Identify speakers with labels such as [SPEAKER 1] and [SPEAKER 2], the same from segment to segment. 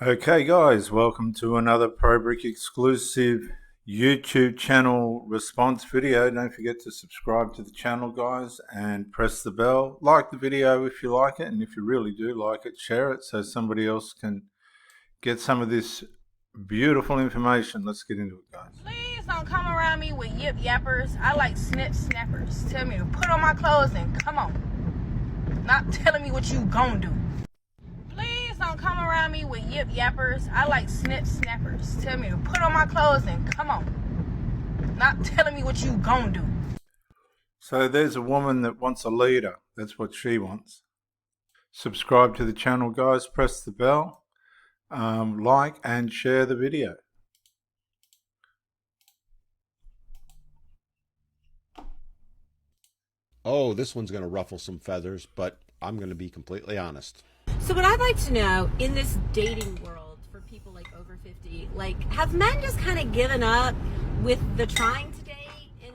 [SPEAKER 1] Okay guys, welcome to another ProBrick exclusive YouTube channel response video. Don't forget to subscribe to the channel guys and press the bell. Like the video if you like it, and if you really do like it, share it so somebody else can get some of this beautiful information. Let's get into it guys.
[SPEAKER 2] Please don't come around me with yip yappers. I like snip snappers. Tell me to put on my clothes and come on. Not telling me what you gon' do. Please don't come around me with yip yappers. I like snip snappers. Tell me to put on my clothes and come on. Not telling me what you gon' do.
[SPEAKER 1] So there's a woman that wants a leader. That's what she wants. Subscribe to the channel guys, press the bell, like and share the video.
[SPEAKER 3] Oh, this one's going to ruffle some feathers, but I'm going to be completely honest.
[SPEAKER 4] So what I'd like to know, in this dating world for people like over 50, like, have men just kind of given up with the trying to date and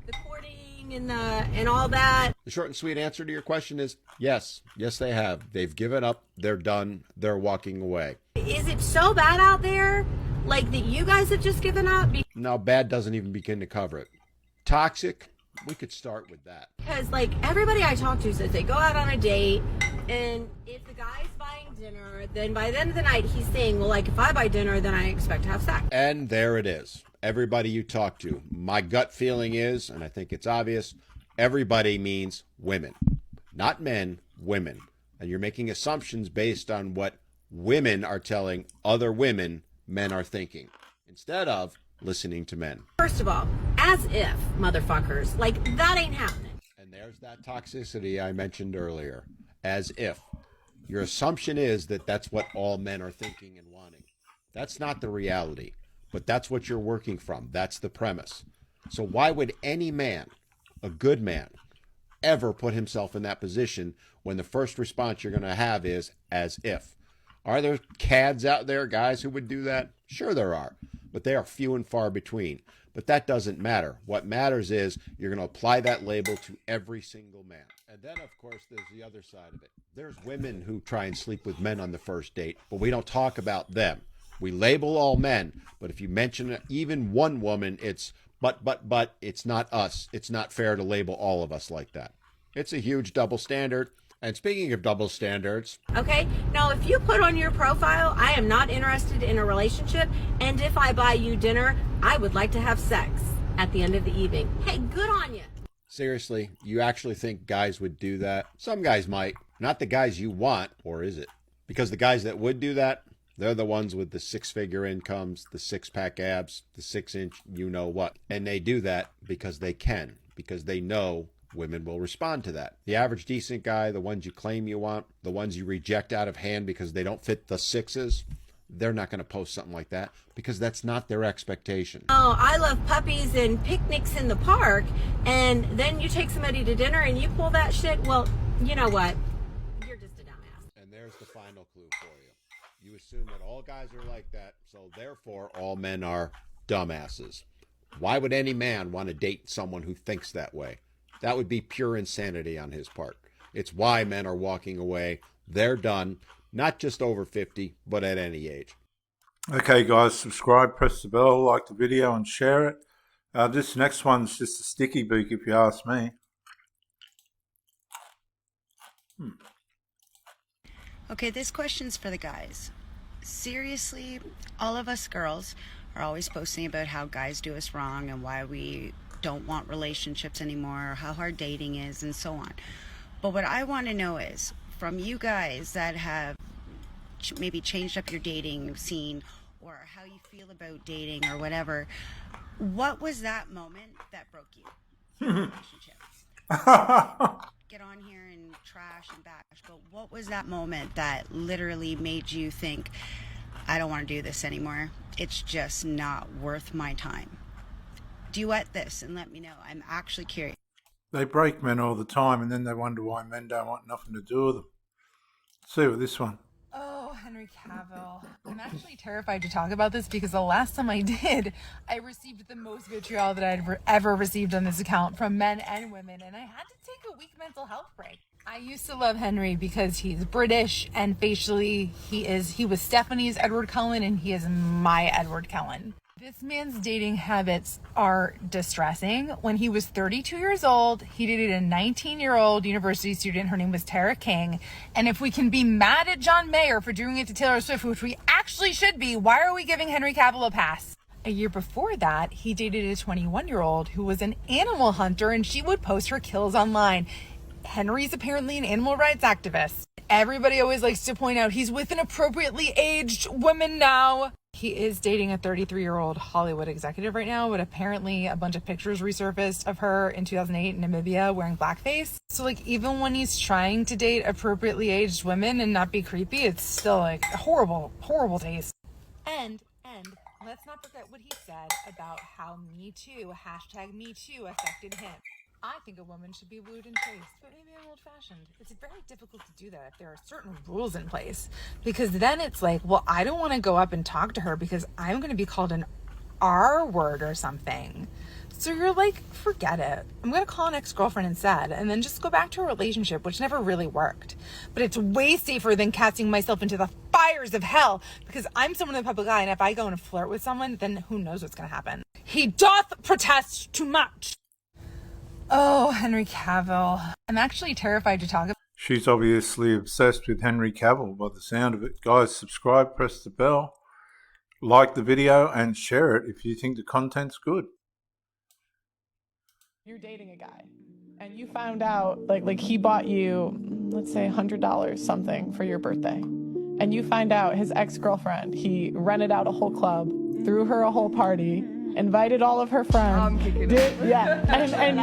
[SPEAKER 4] the courting and all that?
[SPEAKER 3] The short and sweet answer to your question is yes. Yes, they have. They've given up. They're done. They're walking away.
[SPEAKER 4] Is it so bad out there, like, that you guys have just given up?
[SPEAKER 3] No, bad doesn't even begin to cover it. Toxic, we could start with that.
[SPEAKER 4] Because, like, everybody I talk to says they go out on a date, and if the guy's buying dinner, then by the end of the night, he's saying, well, like, if I buy dinner, then I expect to have sex.
[SPEAKER 3] And there it is. Everybody you talk to. My gut feeling is, and I think it's obvious, everybody means women. Not men, women. And you're making assumptions based on what women are telling other women men are thinking, instead of listening to men.
[SPEAKER 4] First of all, as if, motherfuckers, like, that ain't happening.
[SPEAKER 3] And there's that toxicity I mentioned earlier. As if. Your assumption is that that's what all men are thinking and wanting. That's not the reality, but that's what you're working from. That's the premise. So why would any man, a good man, ever put himself in that position when the first response you're going to have is as if? Are there cads out there, guys, who would do that? Sure there are, but they are few and far between. But that doesn't matter. What matters is you're going to apply that label to every single man. And then, of course, there's the other side of it. There's women who try and sleep with men on the first date, but we don't talk about them. We label all men, but if you mention even one woman, it's but, it's not us. It's not fair to label all of us like that. It's a huge double standard. And speaking of double standards...
[SPEAKER 4] Okay, now if you put on your profile, I am not interested in a relationship, and if I buy you dinner, I would like to have sex at the end of the evening. Hey, good on you.
[SPEAKER 3] Seriously, you actually think guys would do that? Some guys might. Not the guys you want, or is it? Because the guys that would do that, they're the ones with the six-figure incomes, the six-pack abs, the six-inch you-know-what. And they do that because they can, because they know women will respond to that. The average decent guy, the ones you claim you want, the ones you reject out of hand because they don't fit the sixes, they're not going to post something like that because that's not their expectation.
[SPEAKER 4] Oh, I love puppies and picnics in the park, and then you take somebody to dinner and you pull that shit, well, you know what? You're just a dumbass.
[SPEAKER 3] And there's the final clue for you. You assume that all guys are like that, so therefore all men are dumbasses. Why would any man want to date someone who thinks that way? That would be pure insanity on his part. It's why men are walking away. They're done, not just over 50, but at any age.
[SPEAKER 1] Okay guys, subscribe, press the bell, like the video and share it. This next one's just a sticky beak if you ask me.
[SPEAKER 5] Okay, this question's for the guys. Seriously, all of us girls are always posting about how guys do us wrong and why we don't want relationships anymore, or how hard dating is, and so on. But what I want to know is, from you guys that have maybe changed up your dating scene, or how you feel about dating, or whatever, what was that moment that broke you in a relationship? Get on here and trash and bash, but what was that moment that literally made you think, I don't want to do this anymore? It's just not worth my time. Duet this and let me know. I'm actually curious.
[SPEAKER 1] They break men all the time and then they wonder why men don't want nothing to do with them. Let's see with this one.
[SPEAKER 6] Oh, Henry Cavill. I'm actually terrified to talk about this because the last time I did, I received the most vitriol that I'd ever received on this account from men and women, and I had to take a week mental health break. I used to love Henry because he's British and facially he was Stephanie's Edward Cullen and he is my Edward Cullen. This man's dating habits are distressing. When he was 32 years old, he dated a 19-year-old university student. Her name was Tara King. And if we can be mad at John Mayer for doing it to Taylor Swift, which we actually should be, why are we giving Henry Cavill a pass? A year before that, he dated a 21-year-old who was an animal hunter and she would post her kills online. Henry's apparently an animal rights activist. Everybody always likes to point out he's with an appropriately aged woman now. He is dating a 33-year-old Hollywood executive right now, but apparently a bunch of pictures resurfaced of her in 2008 in Namibia wearing blackface. So like even when he's trying to date appropriately aged women and not be creepy, it's still like horrible, horrible taste. And let's not forget what he said about how Me Too, #MeToo affected him. I think a woman should be wooed and chased, but maybe I'm old-fashioned. It's very difficult to do that if there are certain rules in place, because then it's like, well, I don't want to go up and talk to her because I'm going to be called an R word or something. So you're like, forget it. I'm going to call an ex-girlfriend instead and then just go back to a relationship, which never really worked. But it's way safer than casting myself into the fires of hell because I'm someone in the public eye, and if I go and flirt with someone, then who knows what's going to happen. He doth protest too much. Oh, Henry Cavill. I'm actually terrified to talk about.
[SPEAKER 1] She's obviously obsessed with Henry Cavill by the sound of it. Guys, subscribe, press the bell, like the video, and share it if you think the content's good.
[SPEAKER 7] You're dating a guy, and you found out, like he bought you, let's say $100 something for your birthday, and you find out his ex-girlfriend, he rented out a whole club, threw her a whole party, invited all of her friends. Yeah, and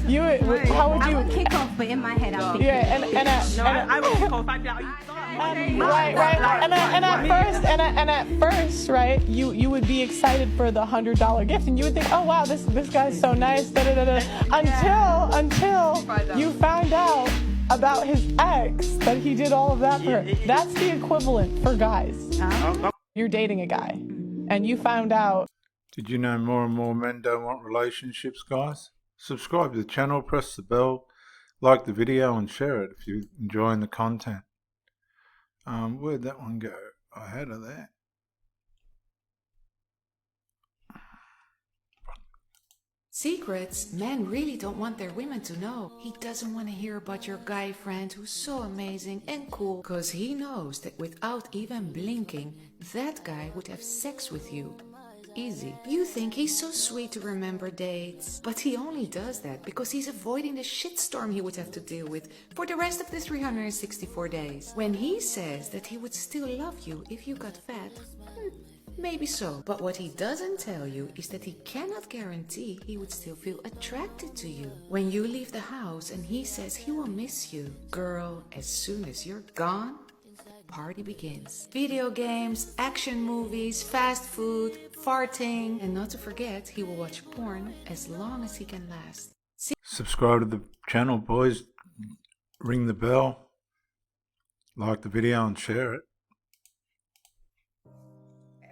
[SPEAKER 7] you would, how would you?
[SPEAKER 8] I would kick off, but in my head I would.
[SPEAKER 7] Yeah,
[SPEAKER 8] I would kick off.
[SPEAKER 7] Right. And at first, right, you would be excited for the $100 gift, and you would think, oh wow, this guy's so nice, until you found out about his ex, that he did all of that for her. That's the equivalent for guys. You're dating a guy, and you found out.
[SPEAKER 1] Did you know more and more men don't want relationships, guys? Subscribe to the channel, press the bell, like the video, and share it if you're enjoying the content. Where'd that one go? I had her there.
[SPEAKER 9] Secrets men really don't want their women to know. He doesn't want to hear about your guy friend who's so amazing and cool, because he knows that without even blinking, that guy would have sex with you. Easy. You think he's so sweet to remember dates, but he only does that because he's avoiding the shitstorm he would have to deal with for the rest of the 364 days. When he says that he would still love you if you got fat, maybe so. But what he doesn't tell you is that he cannot guarantee he would still feel attracted to you. When you leave the house and he says he will miss you, girl, as soon as you're gone, party begins. Video games, action movies, fast food, farting, and not to forget, he will watch porn as long as he can last.
[SPEAKER 1] Subscribe to the channel, boys. Ring the bell, like the video, and share it.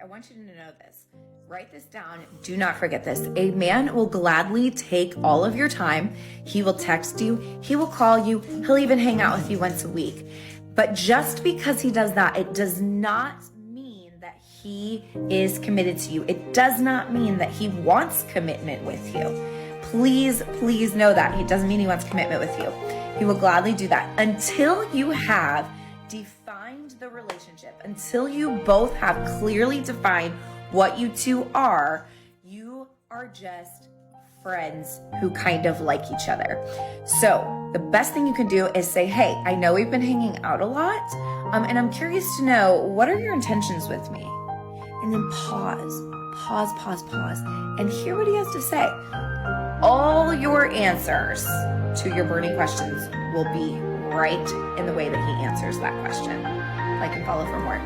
[SPEAKER 10] I want you to know this. Write this down. Do not forget this. A man will gladly take all of your time. He will text you. He will call you. He'll even hang out with you once a week. But just because he does that, it does not mean that he is committed to you. It does not mean that he wants commitment with you. Please, please know that. It doesn't mean he wants commitment with you. He will gladly do that until you have defined the relationship, until you both have clearly defined what you two are. You are just friends who kind of like each other. So the best thing you can do is say, hey, I know we've been hanging out a lot, and I'm curious to know, what are your intentions with me? And then pause, and hear what he has to say. All your answers to your burning questions will be right in the way that he answers that question. Like and follow for more.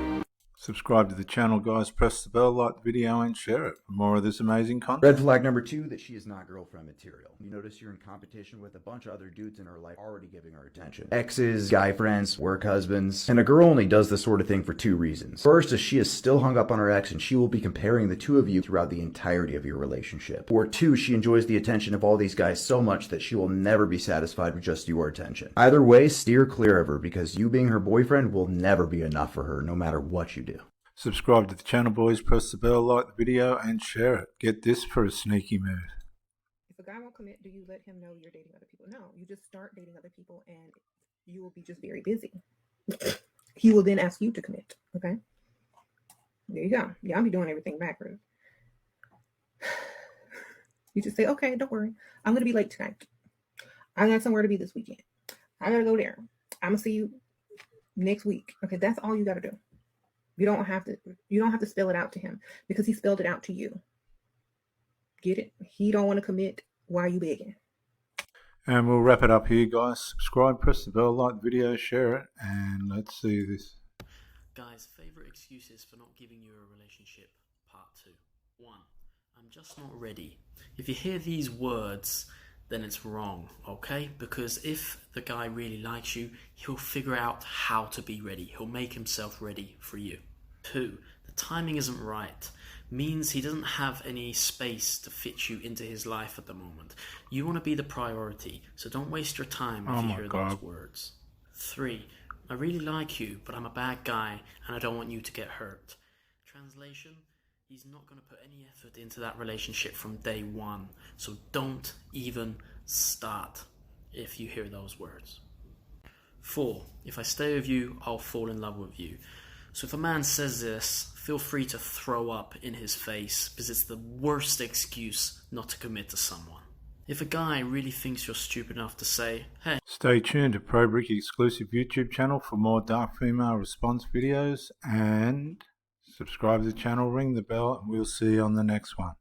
[SPEAKER 1] Subscribe to the channel, guys. Press the bell, like the video, and share it for more of this amazing content.
[SPEAKER 11] Red flag number 2, that she is not girlfriend material. You notice you're in competition with a bunch of other dudes in her life already giving her attention. Exes, guy friends, work husbands. And a girl only does this sort of thing for 2 reasons. First is she is still hung up on her ex and she will be comparing the 2 of you throughout the entirety of your relationship. Or 2, she enjoys the attention of all these guys so much that she will never be satisfied with just your attention. Either way, steer clear of her because you being her boyfriend will never be enough for her no matter what you do.
[SPEAKER 1] Subscribe to the channel, boys. Press the bell, like the video, and share it. Get this for a sneaky move.
[SPEAKER 12] If a guy won't commit, do you let him know you're dating other people? No, you just start dating other people and you will be just very busy. He will then ask you to commit, okay? There you go. Yeah, I'll be doing everything backwards. You just say, okay, don't worry. I'm going to be late tonight. I got somewhere to be this weekend. I got to go there. I'm going to see you next week. Okay, that's all you got to do. You don't have to spell it out to him because he spelled it out to you. Get it? He don't want to commit. Why are you begging?
[SPEAKER 1] And we'll wrap it up here, guys. Subscribe, press the bell, like the video, share it, and let's see this.
[SPEAKER 13] Guys, favorite excuses for not giving you a relationship, part 2. 1. I'm just not ready. If you hear these words, then it's wrong, okay? Because if the guy really likes you, he'll figure out how to be ready. He'll make himself ready for you. 2, the timing isn't right. Means he doesn't have any space to fit you into his life at the moment. You want to be the priority, so don't waste your time if you hear those words. 3, I really like you, but I'm a bad guy and I don't want you to get hurt. Translation, he's not going to put any effort into that relationship from day 1, so don't even start if you hear those words. 4, if I stay with you, I'll fall in love with you. So if a man says this, feel free to throw up in his face because it's the worst excuse not to commit to someone. If a guy really thinks you're stupid enough to say, hey...
[SPEAKER 1] Stay tuned to ProBrick exclusive YouTube channel for more dark female response videos, and subscribe to the channel, ring the bell, and we'll see you on the next one.